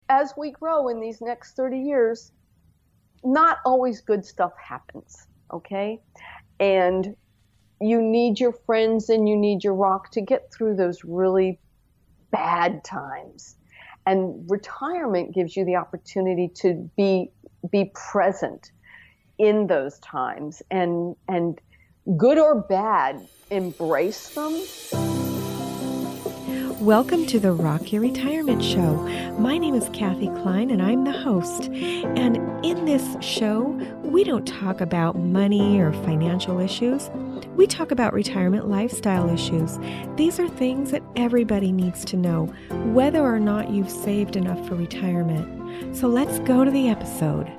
as we grow in these next 30 years, not always good stuff happens, okay? And you need your friends and you need your rock to get through those really bad times. And retirement gives you the opportunity to be present in those times and good or bad, embrace them. Welcome to the Rock Your Retirement Show. My name is Kathy Klein and I'm the host. And in this show, we don't talk about money or financial issues. We talk about retirement lifestyle issues. These are things that everybody needs to know, whether or not you've saved enough for retirement. So let's go to the episode.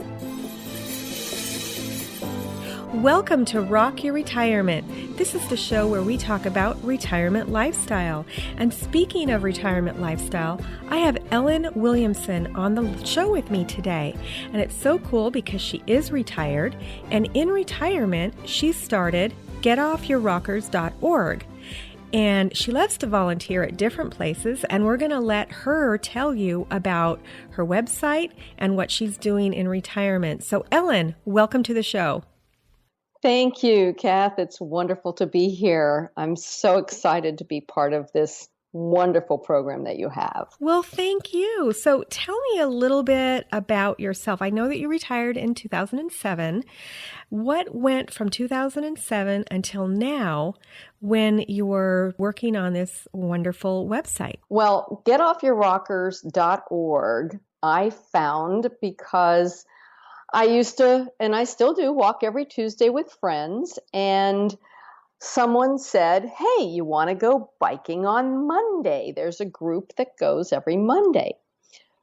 Welcome to Rock Your Retirement. This is the show where we talk about retirement lifestyle. And speaking of retirement lifestyle, I have Ellen Williamson on the show with me today. And it's so cool because she is retired. And in retirement, she started getoffyourrockers.org. And she loves to volunteer at different places, and we're going to let her tell you about her website and what she's doing in retirement. So Ellen, welcome to the show. Thank you, Kath. It's wonderful to be here. I'm so excited to be part of this wonderful program that you have. Well, thank you. So tell me a little bit about yourself. I know that you retired in 2007. What went from 2007 until now when you were working on this wonderful website? Well, getoffyourrockers.org I found because I used to, and I still do, walk every Tuesday with friends, and someone said, hey, you want to go biking on Monday? There's a group that goes every Monday.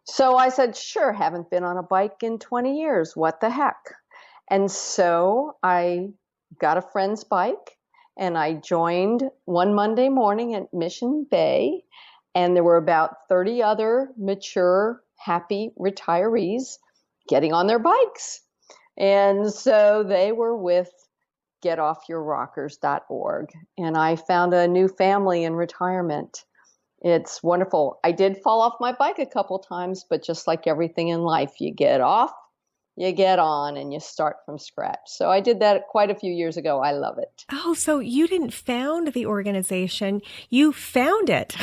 So I said, sure, haven't been on a bike in 20 years. What the heck? And so I got a friend's bike, and I joined one Monday morning at Mission Bay, and there were about 30 other mature, happy retirees getting on their bikes. And so they were with getoffyourrockers.org. And I found a new family in retirement. It's wonderful. I did fall off my bike a couple times, but just like everything in life, you get off, you get on, and you start from scratch. So I did that quite a few years ago. I love it. Oh, so you didn't found the organization, you found it.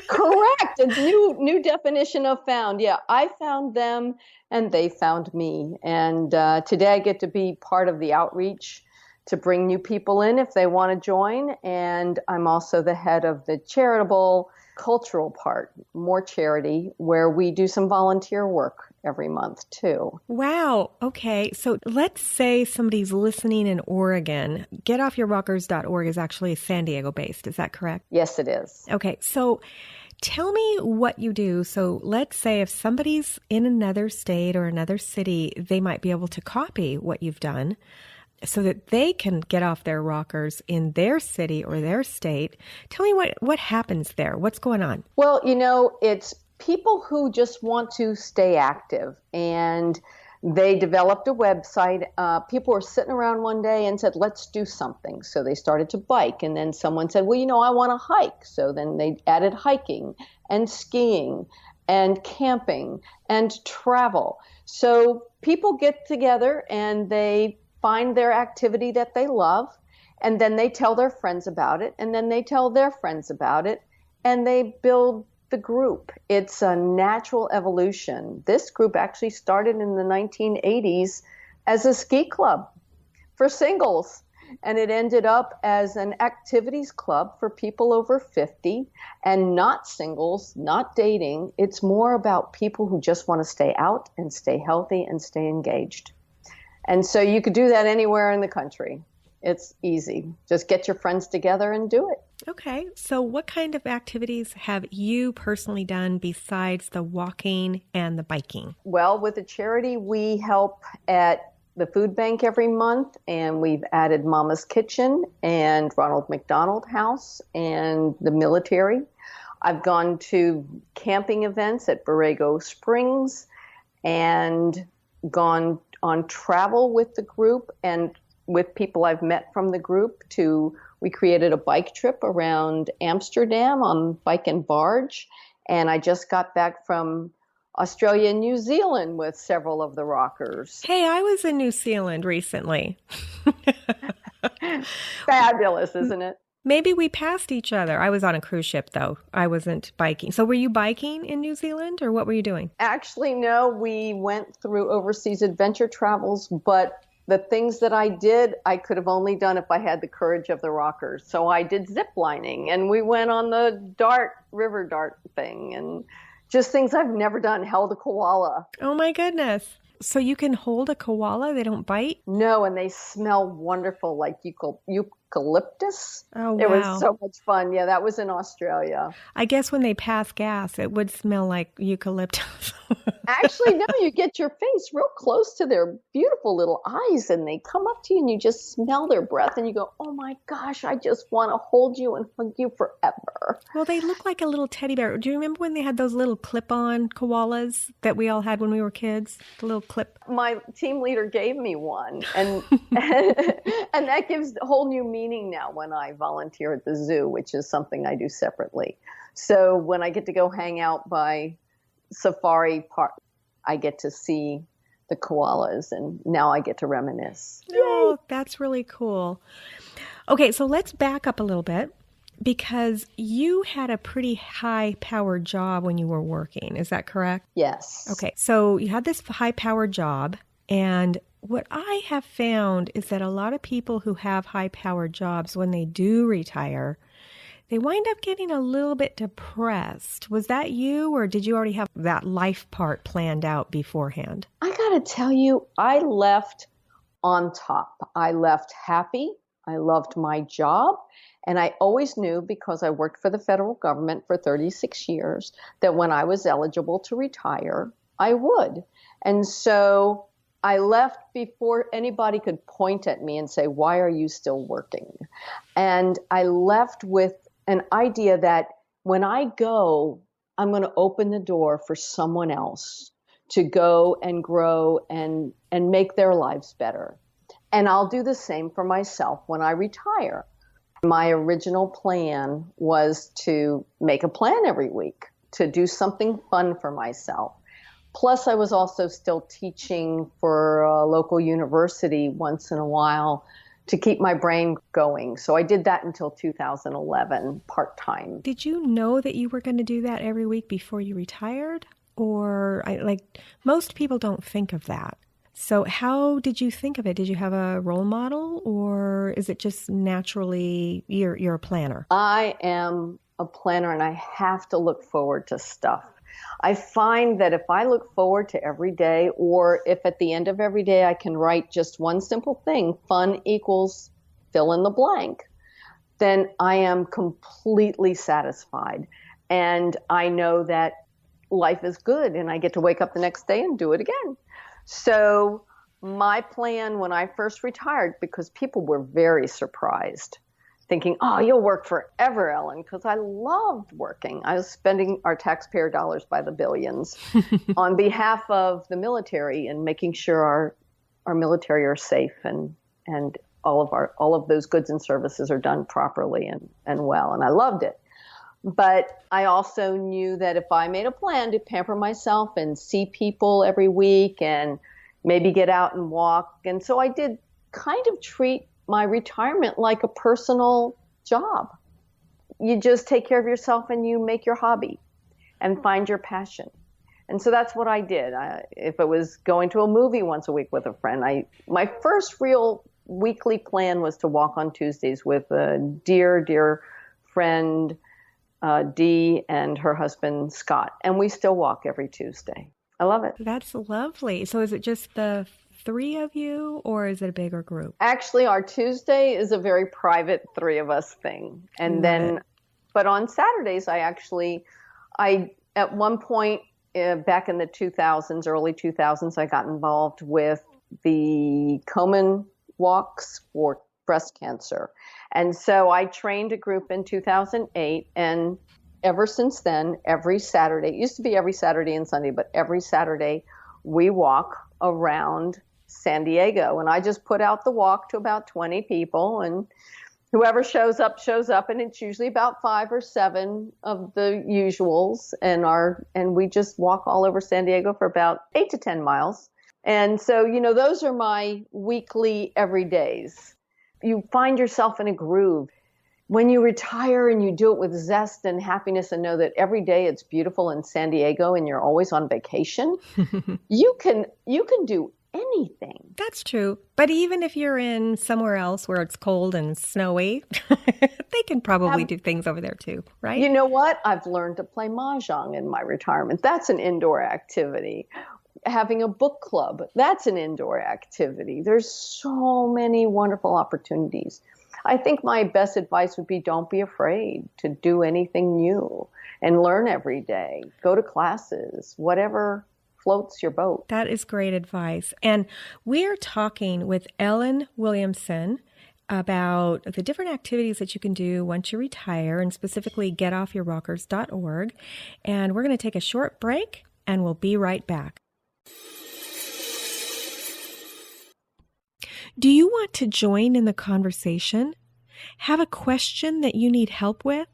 Correct. A new definition of found. Yeah, I found them and they found me. And today I get to be part of the outreach to bring new people in if they want to join. And I'm also the head of the charitable cultural part, more charity, where we do some volunteer work every month too. Wow. Okay. So let's say somebody's listening in Oregon. Getoffyourrockers.org is actually San Diego based. Is that correct? Yes, it is. Okay. So tell me what you do. So let's say if somebody's in another state or another city, they might be able to copy what you've done so that they can get off their rockers in their city or their state. Tell me what happens there. What's going on? Well, it's people who just want to stay active, and they developed a website. People were sitting around one day and said, let's do something. So they started to bike. And then someone said, well, I want to hike. So then they added hiking and skiing and camping and travel. So people get together and they find their activity that they love. And then they tell their friends about it. And then they tell their friends about it. And they build the group. It's a natural evolution. This group actually started in the 1980s as a ski club for singles, and it ended up as an activities club for people over 50, and not singles, not dating. It's more about people who just want to stay out and stay healthy and stay engaged. And so you could do that anywhere in the country. It's easy. Just get your friends together and do it. Okay. So what kind of activities have you personally done besides the walking and the biking? Well, with the charity, we help at the food bank every month, and we've added Mama's Kitchen and Ronald McDonald House and the military. I've gone to camping events at Borrego Springs and gone on travel with the group and with people I've met from the group we created a bike trip around Amsterdam on bike and barge. And I just got back from Australia and New Zealand with several of the rockers. Hey, I was in New Zealand recently. Fabulous, isn't it? Maybe we passed each other. I was on a cruise ship, though. I wasn't biking. So were you biking in New Zealand, or what were you doing? Actually, no, we went through overseas adventure travels, but the things that I did, I could have only done if I had the courage of the rockers. So I did zip lining, and we went on the river dart thing, and just things I've never done, held a koala. Oh my goodness. So you can hold a koala? They don't bite? No, and they smell wonderful, like eucalyptus. Oh, wow. It was so much fun. Yeah, that was in Australia. I guess when they pass gas, it would smell like eucalyptus. Actually, no, you get your face real close to their beautiful little eyes, and they come up to you and you just smell their breath and you go, oh my gosh, I just want to hold you and hug you forever. Well, they look like a little teddy bear. Do you remember when they had those little clip-on koalas that we all had when we were kids? The little clip. My team leader gave me one, and and that gives a whole new meaning now when I volunteer at the zoo, which is something I do separately. So when I get to go hang out by Safari Park, I get to see the koalas, and now I get to reminisce. Oh, that's really cool. Okay, so let's back up a little bit, because you had a pretty high-powered job when you were working. Is that correct? Yes. Okay, so you had this high-powered job, and what I have found is that a lot of people who have high-powered jobs, when they do retire, they wind up getting a little bit depressed. Was that you, or did you already have that life part planned out beforehand? I got to tell you, I left on top. I left happy. I loved my job. And I always knew, because I worked for the federal government for 36 years, that when I was eligible to retire, I would. And so I left before anybody could point at me and say, why are you still working? And I left with an idea that when I go, I'm going to open the door for someone else to go and grow and make their lives better. And I'll do the same for myself when I retire. My original plan was to make a plan every week, to do something fun for myself. Plus, I was also still teaching for a local university once in a while to keep my brain going. So I did that until 2011, part-time. Did you know that you were going to do that every week before you retired? Or, most people don't think of that. So how did you think of it? Did you have a role model, or is it just naturally you're a planner? I am a planner, and I have to look forward to stuff. I find that if I look forward to every day, or if at the end of every day I can write just one simple thing, fun equals fill in the blank, then I am completely satisfied. And I know that life is good, and I get to wake up the next day and do it again. So my plan when I first retired, because people were very surprised, thinking, oh, you'll work forever, Ellen, because I loved working. I was spending our taxpayer dollars by the billions on behalf of the military and making sure our military are safe and all of those goods and services are done properly and well. And I loved it. But I also knew that if I made a plan to pamper myself and see people every week and maybe get out and walk, and so I did kind of treat my retirement like a personal job. You just take care of yourself and you make your hobby and find your passion. And so that's what I did. If it was going to a movie once a week with a friend, my first real weekly plan was to walk on Tuesdays with a dear friend, Dee, and her husband, Scott. And we still walk every Tuesday. I love it. That's lovely. So is it just the three of you, or is it a bigger group? Actually, our Tuesday is a very private three of us thing. And then, but on Saturdays, I at one point back in the 2000s, early 2000s, I got involved with the Komen walks for breast cancer. And so I trained a group in 2008, and ever since then, every Saturday, it used to be every Saturday and Sunday, but every Saturday we walk around San Diego. And I just put out the walk to about 20 people, and Whoever shows up, and it's usually about 5 or 7 of the usuals, and we just walk all over San Diego for about 8 to 10 miles. And so, those are my weekly everydays. You find yourself in a groove. When you retire and you do it with zest and happiness and know that every day it's beautiful in San Diego and you're always on vacation, you can do anything. That's true. But even if you're in somewhere else where it's cold and snowy, they can probably do things over there too, right? You know what? I've learned to play mahjong in my retirement. That's an indoor activity. Having a book club, that's an indoor activity. There's so many wonderful opportunities. I think my best advice would be don't be afraid to do anything new and learn every day. Go to classes, whatever floats your boat. That is great advice. And we're talking with Ellen Williamson about the different activities that you can do once you retire, and specifically getoffyourrockers.org. And we're going to take a short break and we'll be right back. Do you want to join in the conversation? Have a question that you need help with?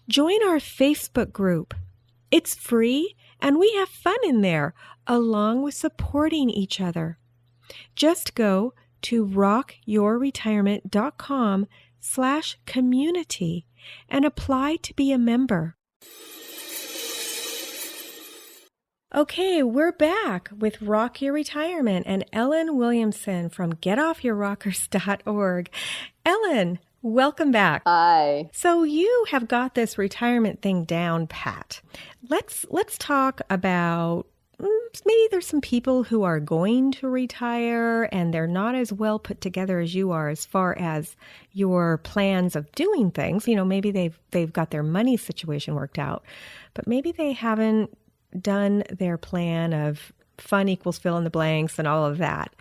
Join our Facebook group. It's free and we have fun in there, along with supporting each other. Just go to rockyourretirement.com/community and apply to be a member. Okay, we're back with Rock Your Retirement and Ellen Williamson from getoffyourrockers.org. Ellen, welcome back. Hi. So you have got this retirement thing down pat. Let's talk about maybe there's some people who are going to retire and they're not as well put together as you are as far as your plans of doing things. Maybe they've got their money situation worked out, but maybe they haven't done their plan of fun equals fill in the blanks and all of that.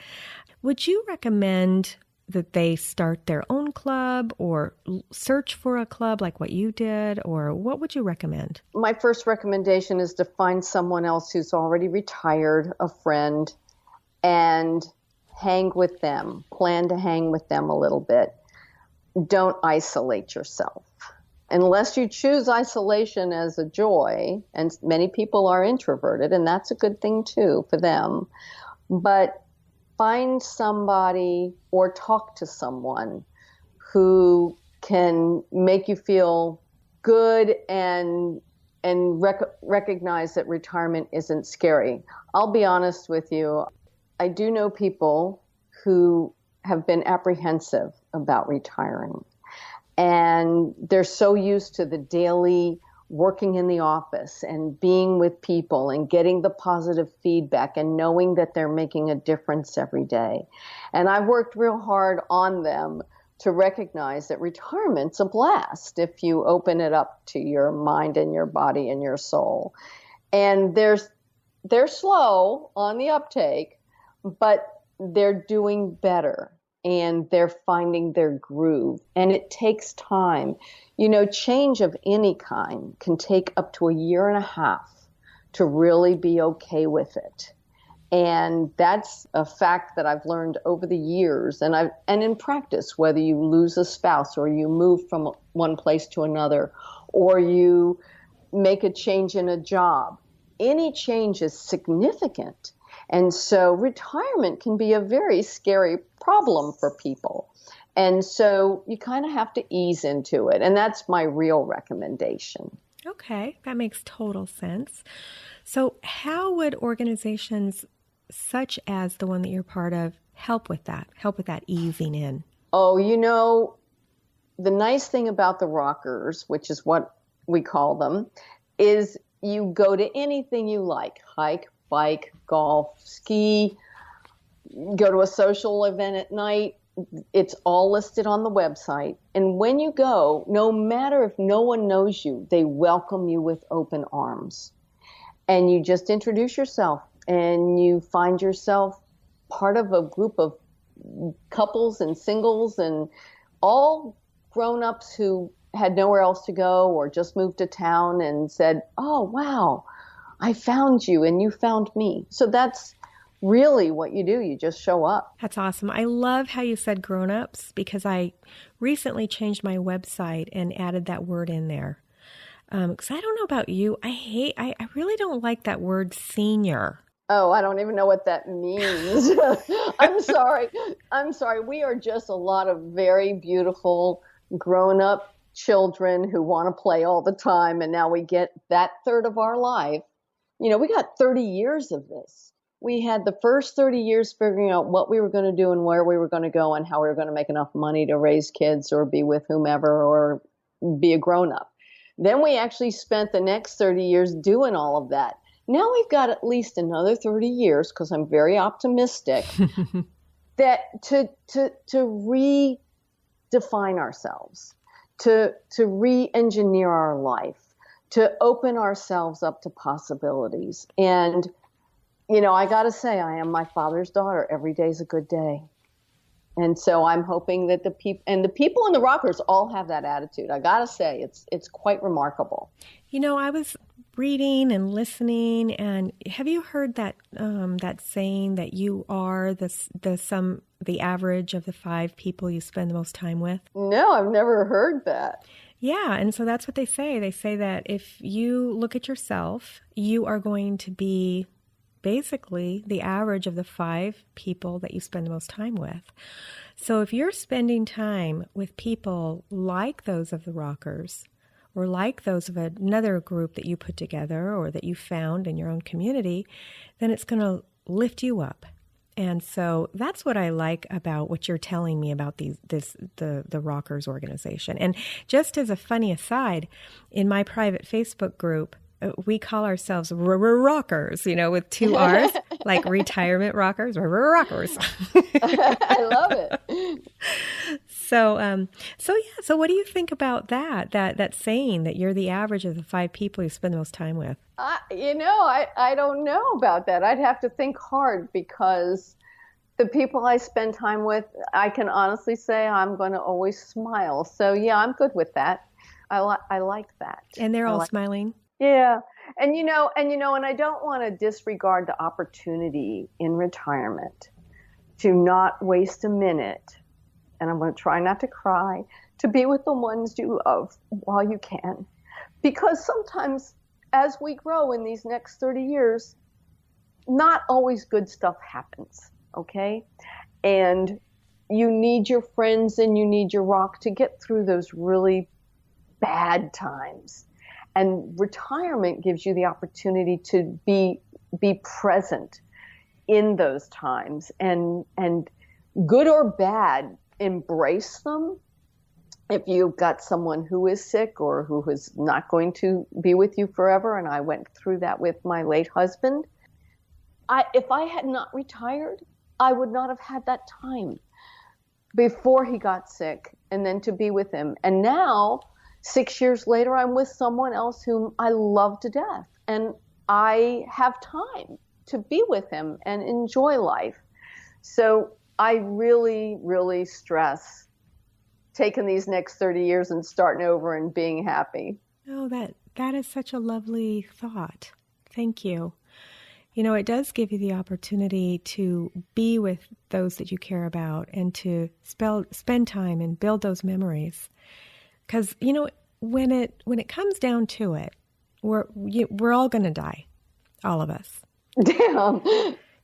Would you recommend that they start their own club or search for a club like what you did, or what would you recommend? My first recommendation is to find someone else who's already retired, a friend, and hang with them. Plan to hang with them a little bit. Don't isolate yourself. Unless you choose isolation as a joy, and many people are introverted, and that's a good thing too for them, but find somebody or talk to someone who can make you feel good and recognize that retirement isn't scary. I'll be honest with you. I do know people who have been apprehensive about retiring. And they're so used to the daily working in the office and being with people and getting the positive feedback and knowing that they're making a difference every day. And I've worked real hard on them to recognize that retirement's a blast if you open it up to your mind and your body and your soul. And they're slow on the uptake, but they're doing better. And they're finding their groove. And it takes time. Change of any kind can take up to 1.5 years to really be okay with it. And that's a fact that I've learned over the years. And in practice, whether you lose a spouse or you move from one place to another, or you make a change in a job, any change is significant. And so retirement can be a very scary problem for people. And so you kind of have to ease into it. And that's my real recommendation. Okay, that makes total sense. So how would organizations such as the one that you're part of help with that easing in? Oh, the nice thing about the rockers, which is what we call them, is you go to anything you like, hike, bike, golf, ski, go to a social event at night. It's all listed on the website. And when you go, no matter if no one knows you, they welcome you with open arms. And you just introduce yourself and you find yourself part of a group of couples and singles and all grown-ups who had nowhere else to go or just moved to town and said, oh, wow, I found you and you found me. So that's really what you do. You just show up. That's awesome. I love how you said grown-ups because I recently changed my website and added that word in there. Because I don't know about you, I really don't like that word senior. Oh, I don't even know what that means. I'm sorry. We are just a lot of very beautiful grown-up children who want to play all the time. And now we get that third of our life. We got 30 years of this. We had the first 30 years figuring out what we were going to do and where we were going to go and how we were going to make enough money to raise kids or be with whomever or be a grown-up. Then we actually spent the next 30 years doing all of that. Now we've got at least another 30 years, because I'm very optimistic, that to redefine ourselves, to re-engineer our life, to open ourselves up to possibilities. And, I got to say, I am my father's daughter. Every day's a good day. And so I'm hoping that the people in the rockers all have that attitude. I got to say, it's quite remarkable. I was reading and listening, and have you heard that that saying that you are the average of the 5 people you spend the most time with? No, I've never heard that. Yeah, and so that's what they say. They say that if you look at yourself, you are going to be basically the average of the 5 people that you spend the most time with. So if you're spending time with people like those of the rockers, or like those of another group that you put together or that you found in your own community, then it's going to lift you up. And so that's what I like about what you're telling me about the Rockers organization. And just as a funny aside, in my private Facebook group, we call ourselves rockers, with 2 R's, like retirement rockers, rockers. I love it. So what do you think about that saying that you're the average of the 5 people you spend the most time with? I don't know about that. I'd have to think hard, because the people I spend time with, I can honestly say I'm going to always smile. So yeah, I'm good with that. I like that. And they're all smiling. Yeah. And I don't want to disregard the opportunity in retirement to not waste a minute. And I'm going to try not to cry, to be with the ones you love while you can. Because sometimes as we grow in these next 30 years, not always good stuff happens. Okay. And you need your friends and you need your rock to get through those really bad times. And retirement gives you the opportunity to be present in those times, and good or bad, embrace them. If you've got someone who is sick or who is not going to be with you forever, and I went through that with my late husband, if I had not retired, I would not have had that time before he got sick and then to be with him. And now, 6 years later, I'm with someone else whom I love to death, and I have time to be with him and enjoy life. So I really, really stress taking these next 30 years and starting over and being happy. Oh, that is such a lovely thought. Thank you. It does give you the opportunity to be with those that you care about and to spend time and build those memories. Because, when it comes down to it, we're all going to die, all of us. Damn.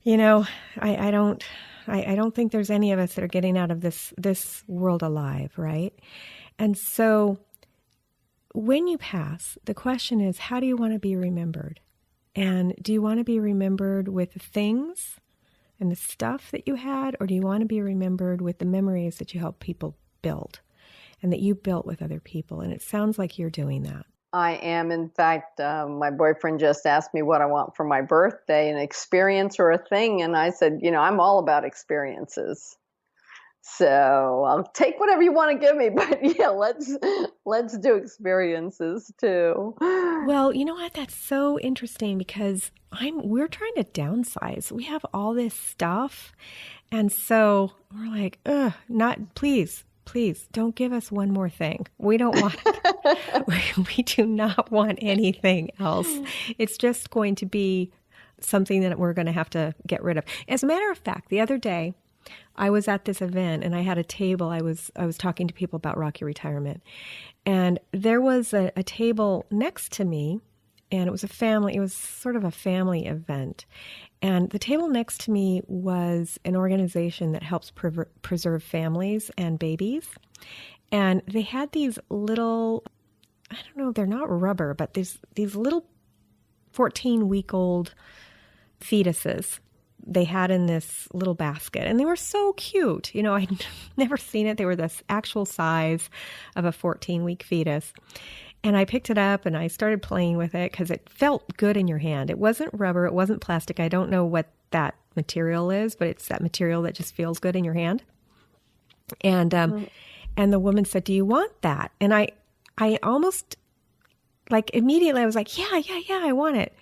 I don't think there's any of us that are getting out of this world alive, right? And so when you pass, the question is, how do you want to be remembered? And do you want to be remembered with the things and the stuff that you had, or do you want to be remembered with the memories that you helped people build and that you built with other people? And it sounds like you're doing that. I am. In fact, my boyfriend just asked me what I want for my birthday, an experience or a thing. And I said, I'm all about experiences. So I'll take whatever you want to give me. But yeah, let's do experiences too. Well, you know what? That's so interesting because we're trying to downsize. We have all this stuff. And so we're like, please don't give us one more thing. We don't want, we do not want anything else. It's just going to be something that we're going to have to get rid of. As a matter of fact, the other day, I was at this event and I had a table. I was talking to people about Rocky Retirement, and there was a table next to me, and it was sort of a family event. And the table next to me was an organization that helps preserve families and babies. And they had these little, I don't know, they're not rubber, but these little 14-week-old fetuses they had in this little basket. And they were so cute. I'd never seen it. They were the actual size of a 14-week fetus. And I picked it up and I started playing with it because it felt good in your hand. It wasn't rubber. It wasn't plastic. I don't know what that material is, but it's that material that just feels good in your hand. And and the woman said, "Do you want that?" And I almost, like, immediately I was like, yeah, I want it.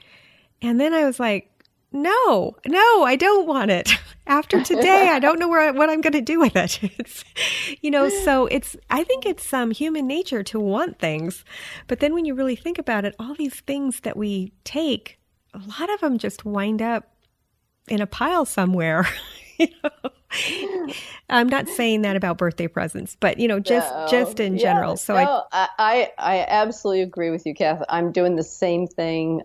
And then I was like, no, I don't want it. After today, I don't know what I'm going to do with it. So I think it's human nature to want things. But then when you really think about it, all these things that we take, a lot of them just wind up in a pile somewhere. I'm not saying that about birthday presents, but just in general. So I absolutely agree with you, Kath. I'm doing the same thing.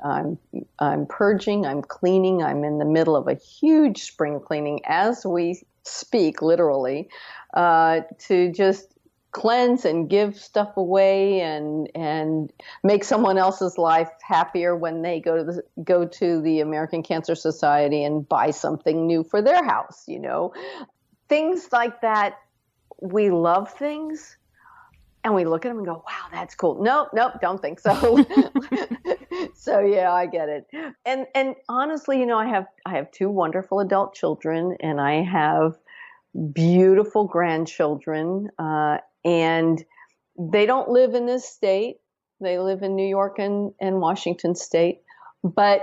I'm purging, I'm cleaning. I'm in the middle of a huge spring cleaning as we speak, literally, to just cleanse and give stuff away and make someone else's life happier when they go to the American Cancer Society and buy something new for their house, Things like that. We love things and we look at them and go, wow, that's cool. Nope, don't think so. So yeah, I get it. And honestly, I have two wonderful adult children and I have beautiful grandchildren, and they don't live in this state. They live in New York and Washington State. But,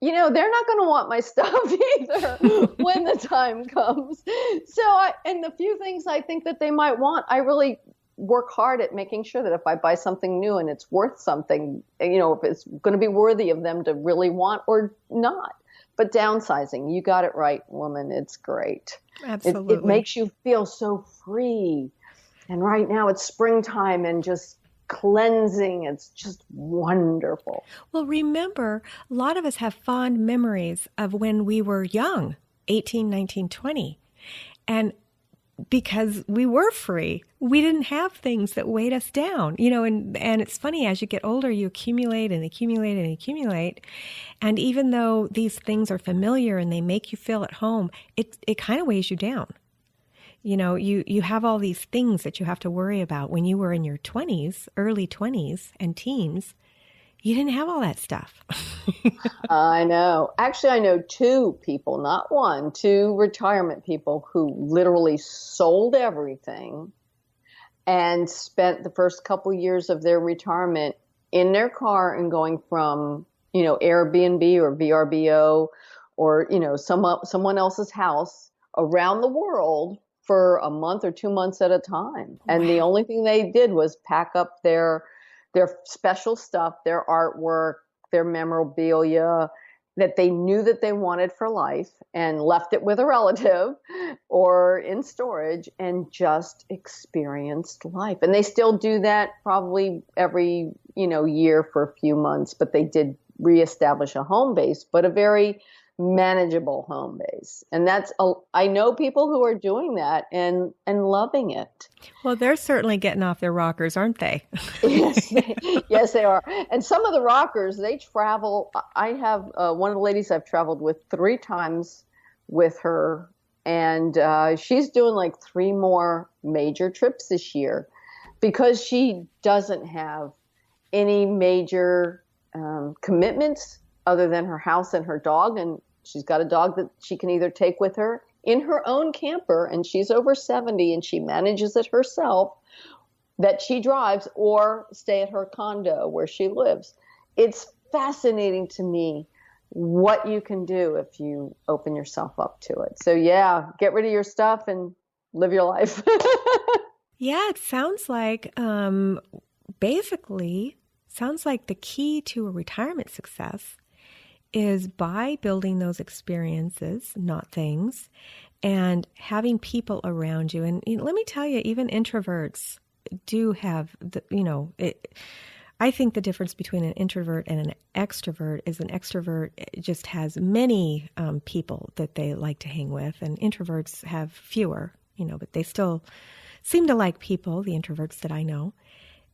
they're not going to want my stuff either when the time comes. So, and the few things I think that they might want, I really work hard at making sure that if I buy something new and it's worth something, if it's going to be worthy of them to really want or not. But downsizing, you got it right, woman. It's great. Absolutely. It makes you feel so free. And right now it's springtime and just cleansing. It's just wonderful. Well, remember, a lot of us have fond memories of when we were young, 18, 19, 20. And because we were free, we didn't have things that weighed us down, and it's funny, as you get older, you accumulate and accumulate and accumulate. And even though these things are familiar and they make you feel at home, it kind of weighs you down. You have all these things that you have to worry about. When you were in your 20s, early 20s and teens, you didn't have all that stuff. I know. Actually, I know two people, not one, two retirement people who literally sold everything and spent the first couple years of their retirement in their car and going from, Airbnb or VRBO or, someone else's house around the world for a month or 2 months at a time. And the only thing they did was pack up their special stuff, their artwork, their memorabilia that they knew that they wanted for life, and left it with a relative or in storage and just experienced life. And they still do that probably every, year for a few months, but they did reestablish a home base, but a very manageable home base. And I know people who are doing that and loving it. Well, they're certainly getting off their rockers, aren't they? Yes, they are. And some of the rockers, they travel. I have one of the ladies I've traveled with 3 times with her, and she's doing like 3 more major trips this year because she doesn't have any major commitments other than her house and her dog. And she's got a dog that she can either take with her in her own camper, and she's over 70 and she manages it herself, that she drives, or stay at her condo where she lives. It's fascinating to me what you can do if you open yourself up to it. So yeah, get rid of your stuff and live your life. Yeah, it sounds like basically sounds like the key to a retirement success is by building those experiences, not things, and having people around you. And let me tell you, even introverts do have I think the difference between an introvert and an extrovert is an extrovert just has many people that they like to hang with, and introverts have fewer, but they still seem to like people, the introverts that I know.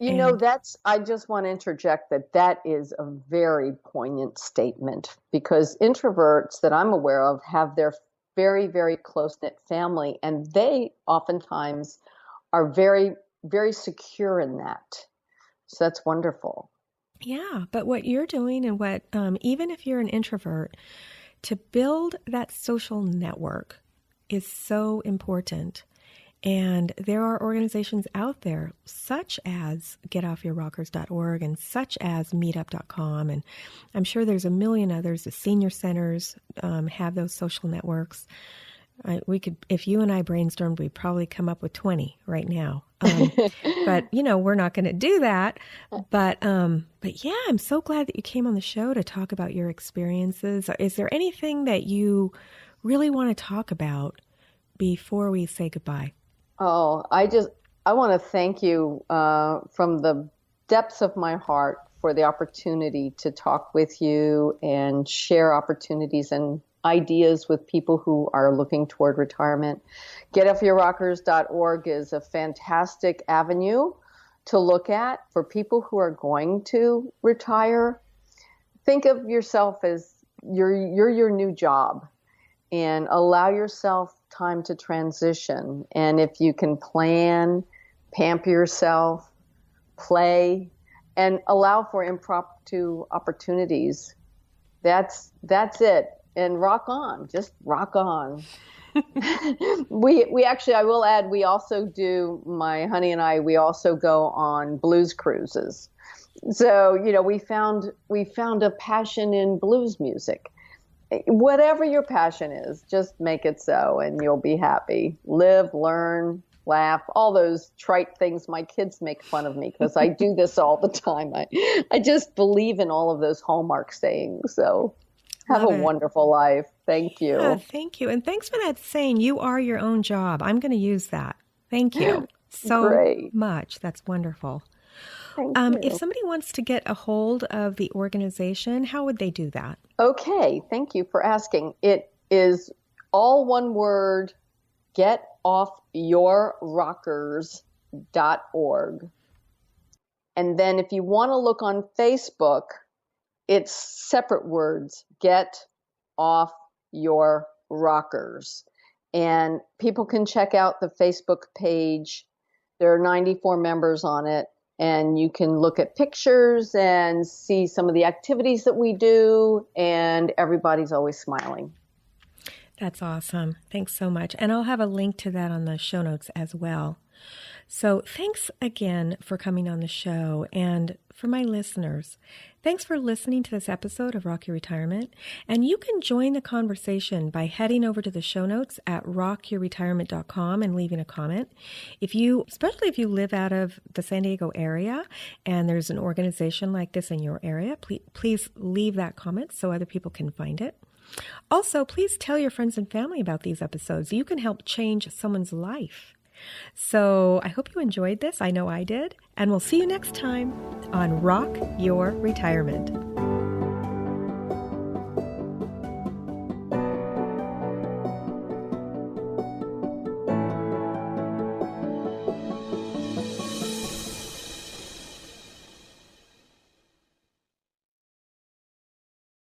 I just want to interject that is a very poignant statement, because introverts that I'm aware of have their very, very close-knit family, and they oftentimes are very, very secure in that. So that's wonderful. Yeah, but what you're doing, and what, even if you're an introvert, to build that social network is so important. And there are organizations out there such as getoffyourrockers.org and such as meetup.com. And I'm sure there's a million others. The senior centers have those social networks. If you and I brainstormed, we'd probably come up with 20 right now. But, we're not going to do that. But yeah, I'm so glad that you came on the show to talk about your experiences. Is there anything that you really want to talk about before we say goodbye? Oh, I want to thank you from the depths of my heart for the opportunity to talk with you and share opportunities and ideas with people who are looking toward retirement. Getoffyourrockers.org is a fantastic avenue to look at for people who are going to retire. Think of yourself as you're your new job, and allow yourself time to transition. And if you can plan, pamper yourself, play, and allow for impromptu opportunities, that's it. And rock on, just rock on. We actually, I will add, we also do, my honey and I, we also go on blues cruises. So, we found a passion in blues music. Whatever your passion is, just make it so and you'll be happy. Live, learn, laugh, all those trite things. My kids make fun of me because I do this all the time. I just believe in all of those Hallmark sayings. So have a wonderful life. Thank you. Yeah, thank you. And thanks for that saying, you are your own job. I'm going to use that. Thank you so much. That's wonderful. Thank you. If somebody wants to get a hold of the organization, how would they do that? Okay, thank you for asking. It is all one word, getoffyourrockers.org. And then if you want to look on Facebook, it's separate words, Get Off Your Rockers. And people can check out the Facebook page. There are 94 members on it. And you can look at pictures and see some of the activities that we do, and everybody's always smiling. That's awesome. Thanks so much. And I'll have a link to that on the show notes as well. So thanks again for coming on the show. And for my listeners, thanks for listening to this episode of Rock Your Retirement. And you can join the conversation by heading over to the show notes at rockyourretirement.com and leaving a comment. Especially if you live out of the San Diego area and there's an organization like this in your area, please leave that comment so other people can find it. Also, please tell your friends and family about these episodes. You can help change someone's life. So I hope you enjoyed this. I know I did. And we'll see you next time on Rock Your Retirement.